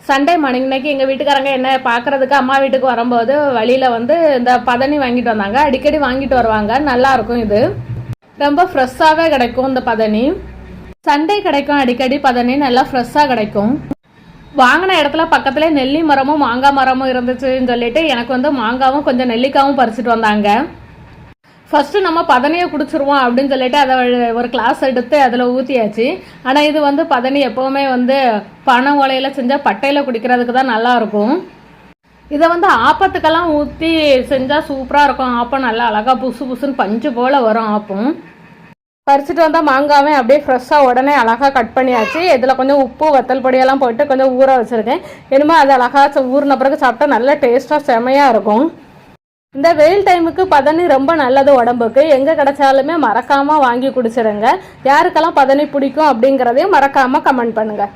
Sunday morning இன்னைக்கு எங்கள் வீட்டுக்காரங்க என்ன பார்க்குறதுக்கு அம்மா வீட்டுக்கு வரும்போது வழியில் வந்து இந்த பதனி வாங்கிட்டு வந்தாங்க. அடிக்கடி வாங்கிட்டு வருவாங்க. நல்லாயிருக்கும். இது ரொம்ப ஃப்ரெஷ்ஷாகவே கிடைக்கும். இந்த பதனி சண்டே கிடைக்கும். அடிக்கடி பதனி நல்லா ஃப்ரெஷ்ஷாக கிடைக்கும். வாங்கின இடத்துல பக்கத்துலேயே நெல்லி மரமும் மாங்காய் மரமும் இருந்துச்சுன்னு சொல்லிட்டு எனக்கு வந்து மாங்காவும் கொஞ்சம் நெல்லிக்காவும் பறிச்சுட்டு வந்தாங்க. ஃபஸ்ட்டு நம்ம பதனியை குடிச்சிருவோம் அப்படின்னு சொல்லிட்டு அதை ஒரு கிளாஸ் எடுத்து அதில் ஊற்றியாச்சு. ஆனால் இது வந்து பதனி எப்போவுமே வந்து பனை ஓலையில் செஞ்சால் பட்டையில் குடிக்கிறதுக்கு தான் நல்லாயிருக்கும். இதை வந்து ஆப்பத்துக்கெல்லாம் ஊற்றி செஞ்சால் சூப்பராக இருக்கும். ஆப்பம் நல்லா அழகாக புசு புசுன்னு பஞ்சு போல் வரும். ஆப்பம் பறிச்சுட்டு வந்தால் மாங்காவே அப்படியே ஃப்ரெஷ்ஷாக உடனே அழகாக கட் பண்ணியாச்சு. இதில் கொஞ்சம் உப்பு வத்தல் பொடியெல்லாம் போட்டு கொஞ்சம் ஊற வச்சுருக்கேன். இனிமேல் அது அழகாக ஊறின பிறகு சாப்பிட்டா நல்ல டேஸ்ட்டாக செமையாக இருக்கும். இந்த வெயில் டைமுக்கு பதனி ரொம்ப நல்லது உடம்புக்கு. எங்கே கிடைச்சாலுமே மறக்காமல் வாங்கி குடிச்சிடுங்க. யாருக்கெல்லாம் பதனி பிடிக்கும் அப்படிங்கிறதையும் மறக்காமல் கமெண்ட் பண்ணுங்கள்.